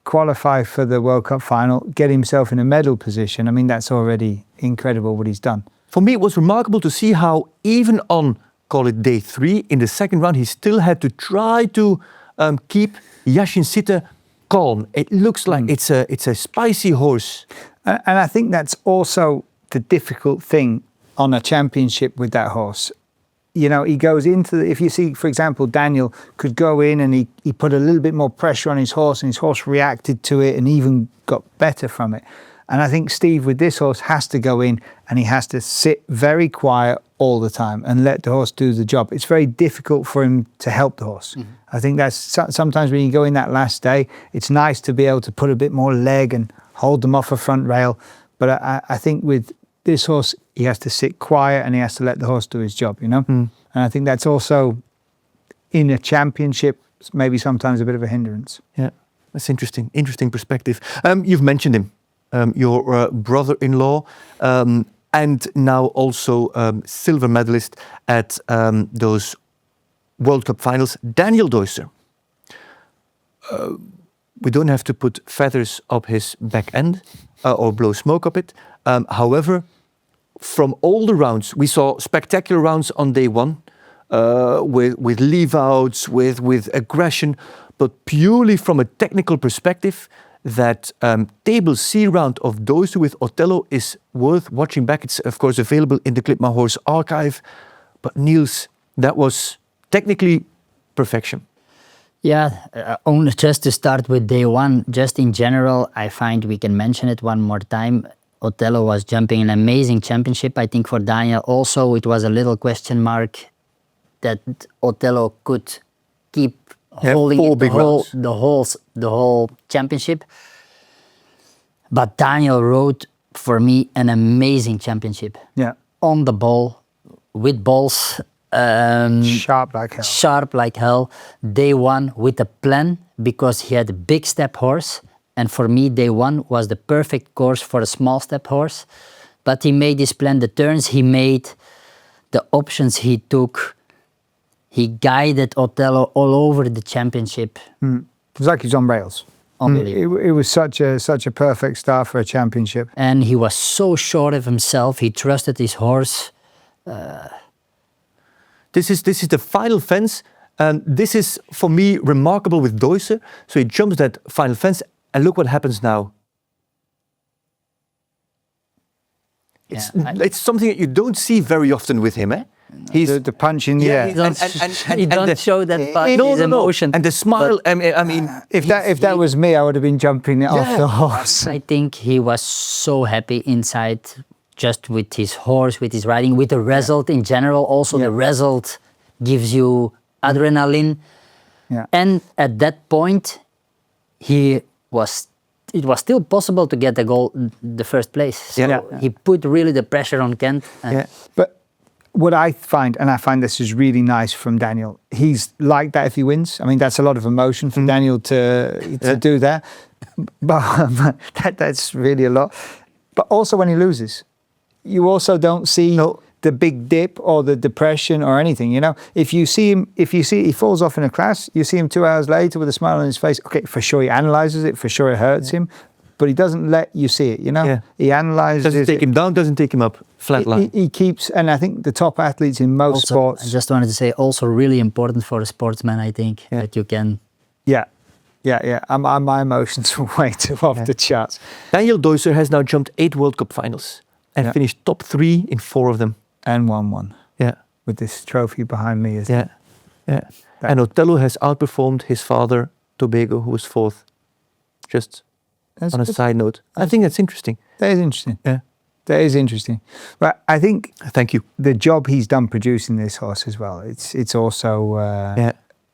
qualify for the World Cup final, get himself in a medal position. I mean, that's already incredible what he's done. For me, it was remarkable to see how even on, call it day 3, in the second round, he still had to try to keep Yashin Sitte calm. It looks like it's a spicy horse. And I think that's also the difficult thing on a championship with that horse. You know, he goes into if you see, for example, Daniel could go in and he put a little bit more pressure on his horse and his horse reacted to it and even got better from it. And I think Steve with this horse has to go in and he has to sit very quiet all the time and let the horse do the job. It's very difficult for him to help the horse. I think that's sometimes when you go in that last day, it's nice to be able to put a bit more leg and hold them off a front rail. But I think with this horse, he has to sit quiet and he has to let the horse do his job, you know? And I think that's also, in a championship, maybe sometimes a bit of a hindrance. Yeah, that's interesting. Interesting perspective. You've mentioned him, your brother-in-law, and now also silver medalist at those World Cup finals, Daniel Doyster. We don't have to put feathers up his back end or blow smoke up it. However, from all the rounds, we saw spectacular rounds on day 1 with leave-outs, with aggression, but purely from a technical perspective, that table C round of Doyster with Othello is worth watching back. It's, of course, available in the Clip My Horse archive. But Niels, that was technically perfection. Yeah, only just to start with day 1, just in general, I find we can mention it one more time. Othello was jumping an amazing championship. I think for Daniel also it was a little question mark that Othello could keep holding it the whole championship. But Daniel rode for me an amazing championship. Yeah. On the ball, with balls. Sharp like hell. Sharp like hell. Day 1 with a plan because he had a big step horse. And for me, day 1 was the perfect course for a small step horse. But he made his plan, the turns he made, the options he took. He guided Othello all over the championship. It was like he was on rails. Unbelievable. It was such a perfect start for a championship. And he was so sure of himself. He trusted his horse. This is the final fence. And this is, for me, remarkable with Doyster. So he jumps that final fence. And look what happens now. It's something that you don't see very often with him, eh? He's the punch in the air. He don't show that part, his emotion. And the smile, I mean... If that was me, I would have been jumping off the horse. I think he was so happy inside, just with his horse, with his riding, with the result in general. Also, the result gives you adrenaline. Yeah. And at that point, it was still possible to get the goal, the first place. So he put really the pressure on Kent. But what I find, and I find this is really nice from Daniel, he's like that if he wins. I mean, that's a lot of emotion for Daniel to do that. But that's really a lot. But also when he loses, you also don't see the big dip or the depression or anything, you know. If you see he falls off in a class, you see him 2 hours later with a smile on his face. Okay, for sure he analyzes it, for sure it hurts him, but he doesn't let you see it, you know. Yeah. He analyzes it. Doesn't take him down, doesn't take him up, flat line. He keeps, and I think the top athletes in most sports. I just wanted to say, also really important for a sportsman, I think, that you can... Yeah. My emotions were way too off the charts. Daniel Doyster has now jumped 8 World Cup finals and finished top 3 in 4 of them. And won one. Yeah. With this trophy behind me. And Otello has outperformed his father, Tobago, who was 4th. Just on a side note. I think that's interesting. That is interesting. Yeah. That is interesting. But I think Thank you. the job he's done producing this horse as well, it's also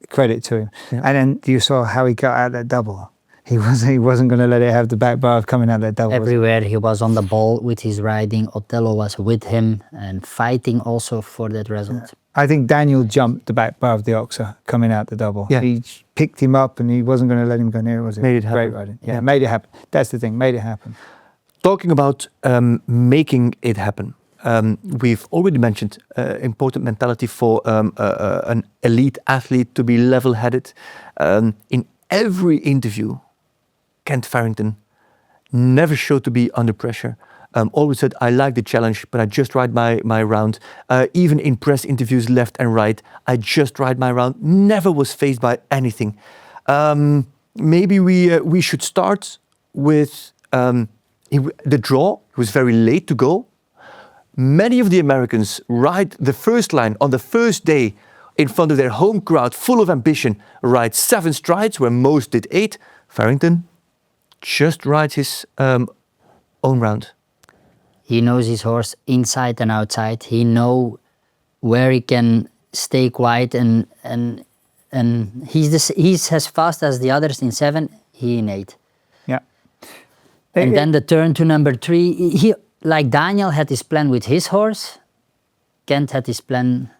credit to him. Yeah. And then you saw how he got out that double. He wasn't going to let it have the back bar of coming out that double. was he? Everywhere he was on the ball with his riding. Otello was with him and fighting also for that result. I think Daniel jumped the back bar of the Oxer coming out the double. Yeah. He picked him up and he wasn't going to let him go near, was he? Made it happen. Great riding. Yeah, made it happen. That's the thing, made it happen. Talking about making it happen, we've already mentioned important mentality for an elite athlete to be level-headed. In every interview, Kent Farrington never showed to be under pressure. Always said, I like the challenge, but I just ride my round. Even in press interviews left and right, I just ride my round. Never was faced by anything. Maybe we should start with the draw. He was very late to go. Many of the Americans ride the first line on the first day in front of their home crowd, full of ambition, ride 7 strides, where most did 8. Farington just rides his own round. He knows his horse inside and outside. He knows where he can stay quiet and he's as fast as the others in 7. He in 8. Yeah. And then the turn to number 3. He, like Daniel had his plan with his horse, Kent had his plan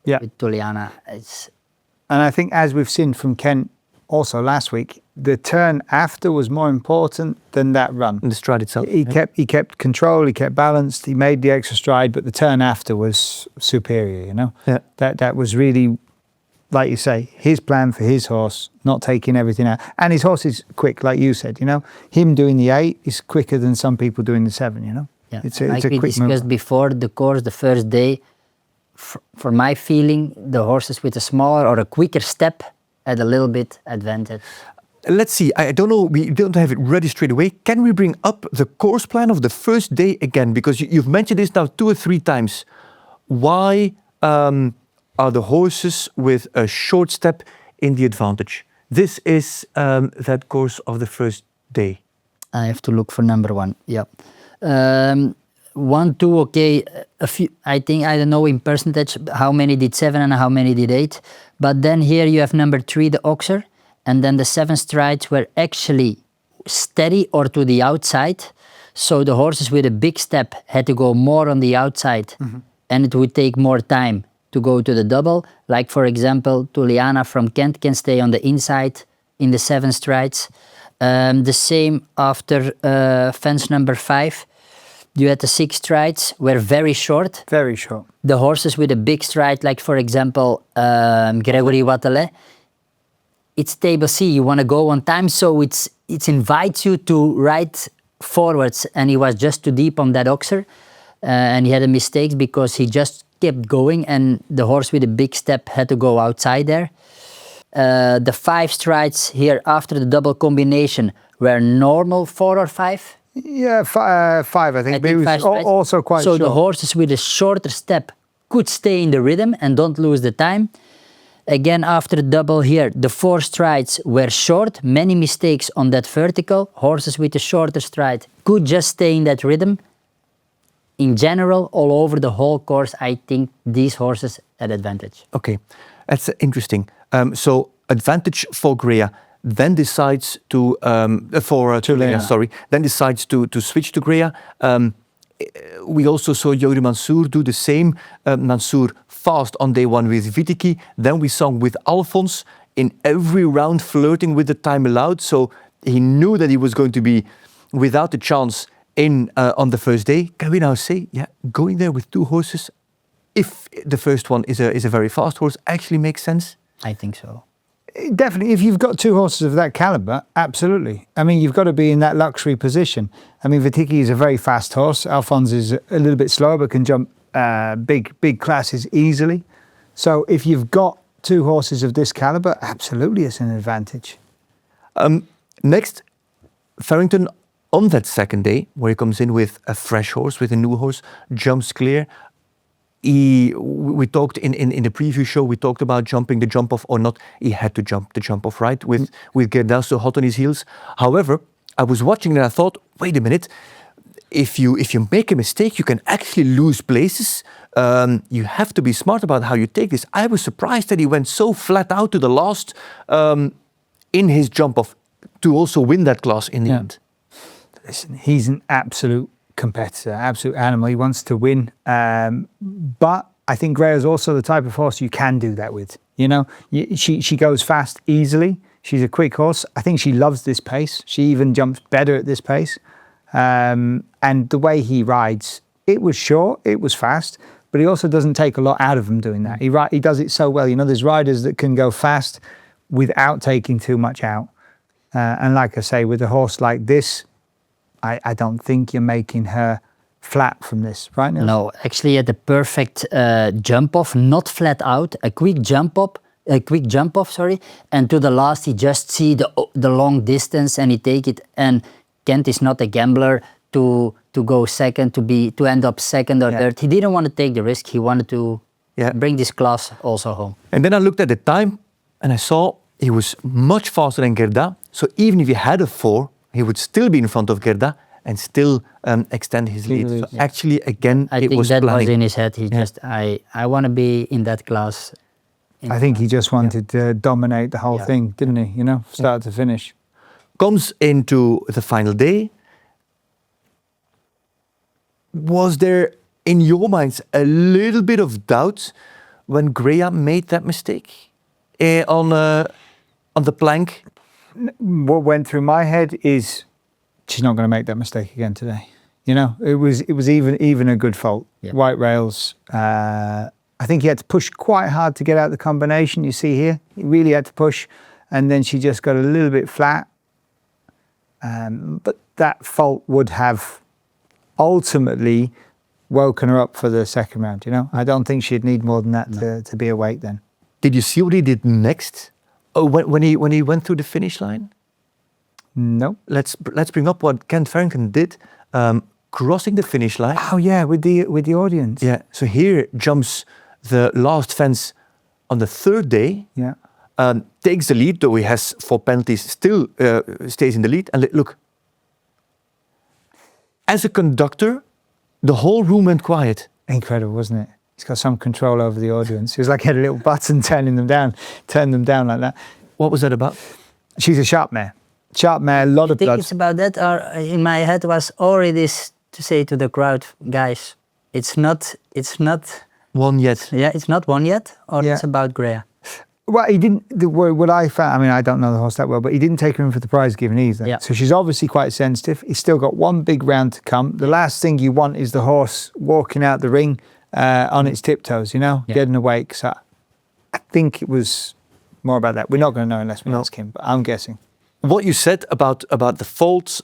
with Toulayna. And I think, as we've seen from Kent also last week, the turn after was more important than that run. And the stride itself. He kept control, he kept balanced, he made the extra stride, but the turn after was superior, you know? Yeah. That was really, like you say, his plan for his horse, not taking everything out. And his horse is quick, like you said, you know? Him doing the 8 is quicker than some people doing the 7, you know? Yeah. It's like a we quick discussed move. before the course, the first day, for my feeling, the horses with a smaller or a quicker step had a little bit advantage. Let's see, I don't know, we don't have it ready straight away. Can we bring up the course plan of the first day again? Because you've mentioned this now 2 or 3 times. Why are the horses with a short step in the advantage? This is that course of the first day. I have to look for number 1. Yeah. 1, 2, okay. A few. I think, I don't know in percentage how many did 7 and how many did 8. But then here you have number 3, the Oxer, and then the 7 strides were actually steady or to the outside. So the horses with a big step had to go more on the outside, and it would take more time to go to the double. Like for example, Toulayna from Kent can stay on the inside in the 7 strides. The same after fence number 5. You had the 6 strides, were very short. Very short. The horses with a big stride, like for example, Gregory Watelet, it's table C, you want to go on time, so it invites you to ride forwards, and he was just too deep on that Oxer, and he had a mistake because he just kept going, and the horse with a big step had to go outside there. The 5 strides here after the double combination were normal 4 or 5. Yeah, 5 I think, but it was 5 strides. also quite so short. the horses with a shorter step could stay in the rhythm and don't lose the time. Again, after the double here, the 4 strides were short, many mistakes on that vertical. Horses with a shorter stride could just stay in that rhythm. In general, all over the whole course, I think these horses had advantage. Okay, that's interesting. So advantage for Greya, then decides to for Toulayna, sorry, then decides to switch to Greya. We also saw Yori Mansour do the same. Mansour fast on day 1 with Vitiki. Then we saw with Alphonse in every round flirting with the time allowed. So he knew that he was going to be without a chance in on the first day. Can we now say, yeah, going there with 2 horses, if the first one is a very fast horse, actually makes sense? I think so. Definitely, if you've got 2 horses of that caliber, absolutely. I mean, you've got to be in that luxury position. I mean, Vitiki is a very fast horse. Alphonse is a little bit slower, but can jump big classes easily. So if you've got 2 horses of this caliber, absolutely it's an advantage. Next, Farington on that second day, where he comes in with a fresh horse, with a new horse, jumps clear. we talked in the preview show, we talked about jumping the jump off or not. He had to jump the jump off, right? With Gerda so hot on his heels. However, I was watching and I thought, wait a minute, if you make a mistake, you can actually lose places. You have to be smart about how you take this. I was surprised that he went so flat out to the last in his jump off to also win that class in the end. Listen, he's an absolute competitor, absolute animal. He wants to win. But I think Greya is also the type of horse you can do that with. You know, she goes fast easily. She's a quick horse. I think she loves this pace. She even jumps better at this pace. And the way he rides, it was short, it was fast, but he also doesn't take a lot out of him doing that. He does it so well. You know, there's riders that can go fast without taking too much out. And like I say, with a horse like this, I don't think you're making her flat from this, right? Niels? No, actually he had the perfect jump off, not flat out, a quick jump off, and to the last he just see the long distance and he take it. And Kent is not a gambler to go second, to end up second or third. He didn't want to take the risk. He wanted to bring this class also home. And then I looked at the time and I saw he was much faster than Gerda. So even if he had a 4, he would still be in front of Gerda and still extend his lead. So actually, again, I it think was that planning. was in his head. He just, I want to be in that class. I think he just wanted to dominate the whole thing, didn't he? You know, start to finish. Comes into the final day. Was there, in your minds, a little bit of doubt when Greya made that mistake on the plank? What went through my head is she's not going to make that mistake again today. You know, it was even a good fault. Yeah. White rails. I think he had to push quite hard to get out the combination. You see here, he really had to push, and then she just got a little bit flat. But that fault would have ultimately woken her up for the second round. You know, I don't think she'd need more than that to be awake then. Did you see what he did next? Oh, when he went through the finish line? No. Let's bring up what Kent Farrington did, crossing the finish line. Oh yeah, with the audience. Yeah. So here jumps the last fence on the third day. Yeah. Takes the lead, though he has 4 penalties. Still stays in the lead. And look, as a conductor, the whole room went quiet. Incredible, wasn't it? He's got some control over the audience. It was like he had a little button turning them down like that. What was that about? She's a sharp mare. Sharp mare, a lot of I think blood. it's about that, or in my head was already this to say to the crowd, guys, it's not One yet. Yeah, it's not one yet, or it's about Greya. Well, he didn't. What I found, I mean, I don't know the horse that well, but he didn't take her in for the prize giving either. Yeah. So she's obviously quite sensitive. He's still got one big round to come. The last thing you want is the horse walking out the ring on its tiptoes, you know, getting awake. So I think it was more about that. We're not going to know unless we ask him, but I'm guessing. What you said about the faults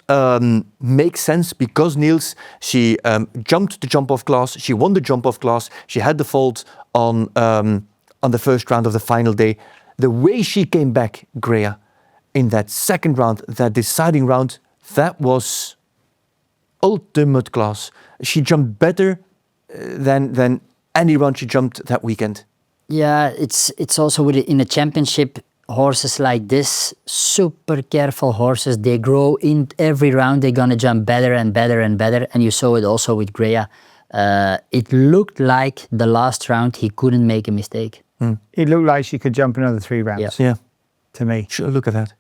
makes sense because Niels, she jumped the jump-off class, she won the jump-off class, she had the fault on the first round of the final day. The way she came back, Greya, in that second round, that deciding round, that was ultimate class. She jumped better than any round she jumped that weekend. Yeah, it's also in a championship. Horses like this, super careful horses, they grow in every round, they're gonna jump better and better and better. And you saw it also with Greya. It looked like the last round he couldn't make a mistake. It looked like she could jump another 3 rounds. Yeah. To me. Sure, look at that.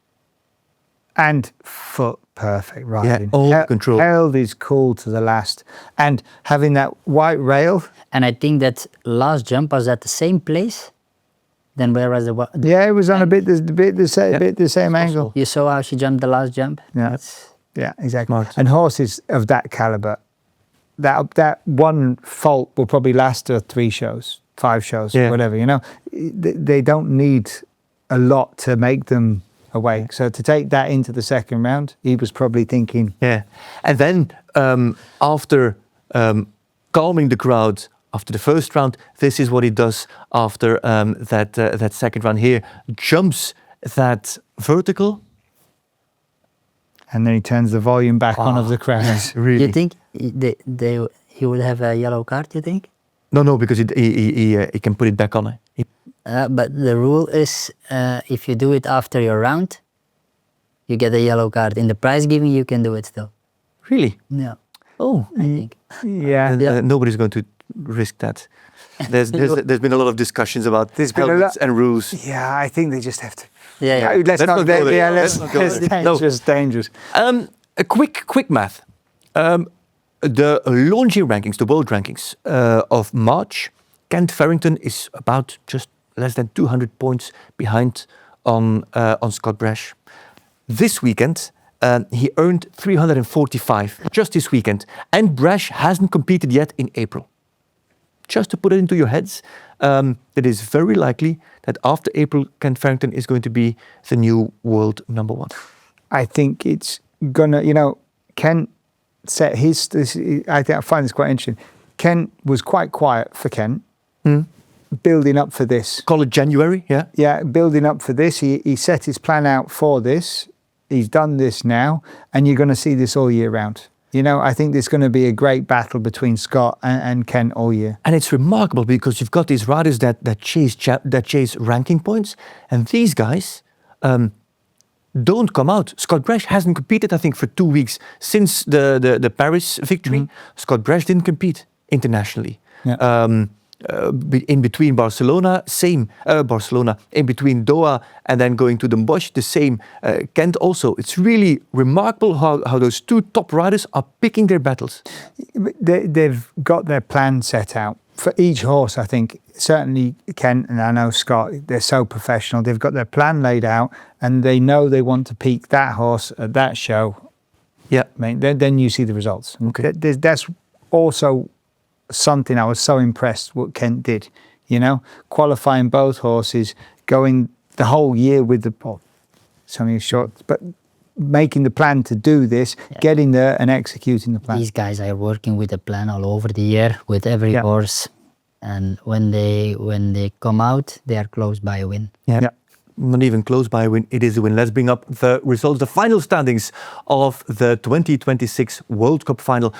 And foot perfect riding. All control. Held is cool to the last. And having that white rail. And I think that last jump was at the same place. Then where was the Yeah, it was on a bit the same angle. You saw how she jumped the last jump? Yeah, yeah, exactly. Smart. And horses of that caliber, that one fault will probably last her 3 shows, 5 shows, whatever. You know, they don't need a lot to make them awake. So to take that into the second round, he was probably thinking. Yeah, and then after calming the crowd. After the first round, this is what he does after that second round here. Jumps that vertical. And then he turns the volume back on of the crowd. Really? You think he would have a yellow card, you think? No, because he can put it back on. But the rule is, if you do it after your round, you get a yellow card. In the prize giving, you can do it still. Really? Yeah, Oh, I think. Yeah. Yeah. nobody's going to risk that. There's been a lot of discussions about There's been a helmets lot- and rules. Yeah, I think they just have to. Yeah. Let's not go go there. Yeah, Let's not go it's there. No. dangerous, dangerous. A quick math. The Longines rankings, the world rankings of March, Kent Farrington is about just less than 200 points behind on Scott Brash. This weekend, he earned 345 just this weekend, and Brash hasn't competed yet in April. Just to put it into your heads, it is very likely that after April, Kent Farrington is going to be the new world number one. I think it's gonna, Ken set I think I find this quite interesting. Ken was quite quiet for Ken, building up for this. Call it January, yeah? Yeah, building up for this. He set his plan out for this. He's done this now, and you're going to see this all year round. I think there's going to be a great battle between Scott and Ken all year. And it's remarkable because you've got these riders that chase ranking points, and these guys don't come out. Scott Brash hasn't competed, I think, for 2 weeks since the Paris victory. Scott Brash didn't compete internationally. Yeah. In between Barcelona, same. Barcelona, in between Doha and then going to the Bosch, the same. Kent also. It's really remarkable how those two top riders are picking their battles. They've got their plan set out. For each horse, I think, certainly Kent and I know Scott, they're so professional. They've got their plan laid out and they know they want to peak that horse at that show. Yeah. I mean, then you see the results. Okay. That's also something I was so impressed what Kent did, qualifying both horses, going the whole year with something short, but making the plan to do this, getting there and executing the plan. These guys are working with a plan all over the year with every horse, and when they come out, they are close by a win. Yeah. Not even close by a win, it is a win. Let's bring up the results, the final standings of the 2026 World Cup final.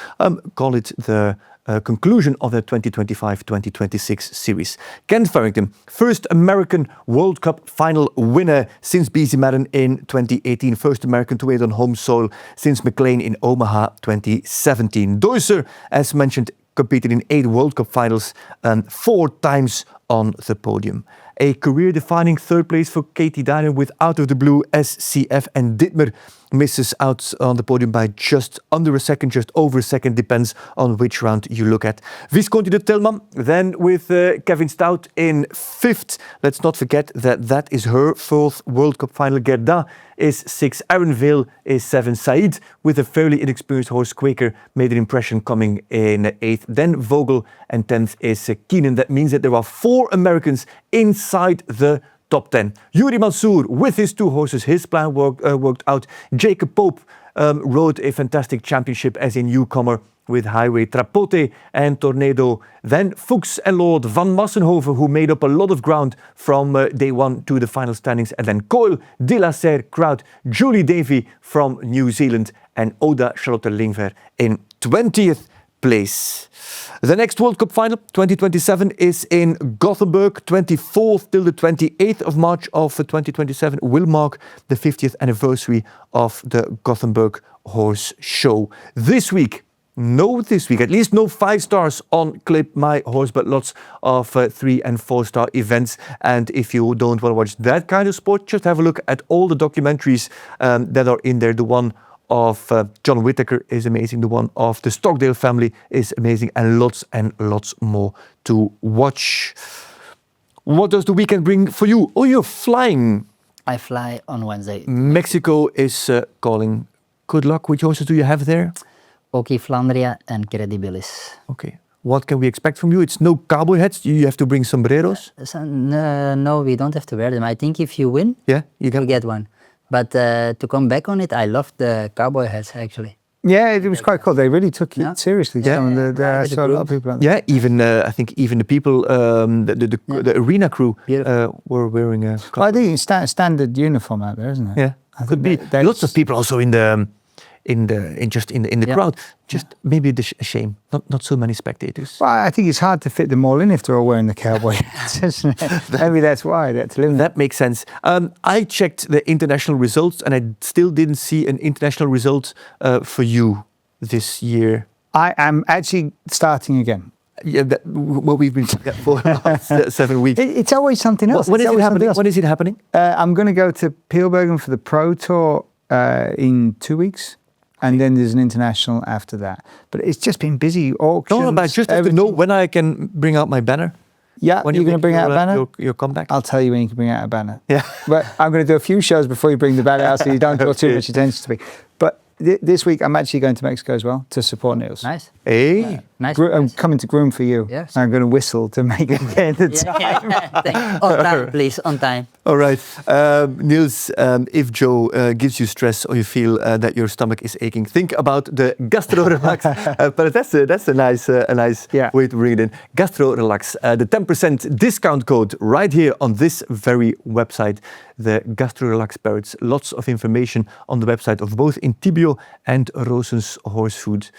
Call it the conclusion of the 2025-2026 series. Kent Farrington, first American World Cup final winner since BC Madden in 2018. First American to win on home soil since McLean in Omaha 2017. Doyster, as mentioned, competed in 8 World Cup finals and 4 times on the podium. A career-defining third place for Katie Diner with out of the blue SCF, and Ditmer misses out on the podium by just under a second, just over a second, depends on which round you look at. Visconti de Tillman, then with Kevin Stout in 5th. Let's not forget that is her 4th World Cup final. Gerda is 6th, Aaron Vale is 7th, Said with a fairly inexperienced horse, Quaker, made an impression coming in 8th. Then Vogle, and 10th is Keenan. That means that there are 4 Americans inside the top 10. Yuri Mansour with his 2 horses, his plan worked out. Jacob Pope rode a fantastic championship as a newcomer with Highway, Trapote and Tornado. Then Fuchs and Lord, Van Massenhoven, who made up a lot of ground from day 1 to the final standings. And then Coyle, De La Serre, Crowd, Julie Davy from New Zealand, and Oda Charlotte Lingver in 20th place. The next World Cup final, 2027, is in Gothenburg. 24th till the 28th of March of 2027 will mark the 50th anniversary of the Gothenburg Horse Show. This week, at least no 5 stars on Clip My Horse, but lots of 3 and 4 star events. And if you don't want to watch that kind of sport, just have a look at all the documentaries that are in there. The one of John Whittaker is amazing. The one of the Stockdale family is amazing, and lots more to watch. What does the weekend bring for you? Oh, you're flying. I fly on Wednesday. Mexico is calling. Good luck. Which horses do you have there? Oki Flandria and Credibilis. Okay. What can we expect from you? It's no cowboy hats. You have to bring sombreros. No, we don't have to wear them. I think if you win, you get one. But to come back on it, I loved the cowboy hats, actually. Yeah, it was quite cool. They really took it seriously. Yeah. I saw a lot of people. Yeah, even I think even the people, the arena crew were wearing a. Well, I think it's standard uniform out there, isn't it? Yeah, could be. Lots of people also in in the crowd. Just maybe a shame, not so many spectators. Well, I think it's hard to fit them all in if they're all wearing the cowboy hats, isn't it? Maybe that's why that's limited. That makes sense. I checked the international results, and I still didn't see an international result for you this year. I am actually starting again. Yeah, what we've been for the last 7 weeks. It's always something else. When is it happening? When is it happening? I'm going to go to Peelbergen for the Pro Tour in 2 weeks. And then there's an international after that. But it's just been busy. Auctions, No, but I just have to know when I can bring out my banner. Yeah, When you're going to bring out a banner? Your comeback? I'll tell you when you can bring out a banner. Yeah. But I'm going to do a few shows before you bring the banner out so you don't draw too much attention to me. But this week I'm actually going to Mexico as well to support Niels. Nice. Hey. Nice. I'm coming to groom for you. Yes. I'm going to whistle to make it get the time. On time, please, on time. All right. Niels, if Joe gives you stress or you feel that your stomach is aching, think about the Gastro Relax. But that's a nice way to bring it in. Gastro Relax, the 10% discount code right here on this very website, the Gastro Relax Parrots. Lots of information on the website of both Intibio and Roosens Horse Food.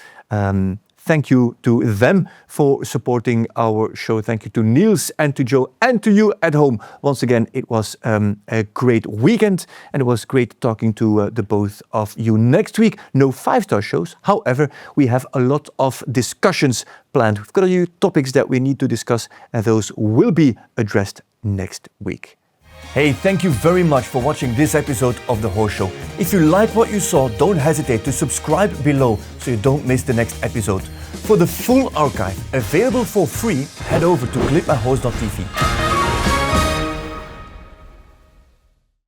Thank you to them for supporting our show. Thank you to Niels and to Joe and to you at home. Once again, it was a great weekend and it was great talking to the both of you. Next week, no 5-star shows. However, we have a lot of discussions planned. We've got a few topics that we need to discuss and those will be addressed next week. Hey, thank you very much for watching this episode of The Horse Show. If you like what you saw, don't hesitate to subscribe below so you don't miss the next episode. For the full archive, available for free, head over to clipmyhorse.tv.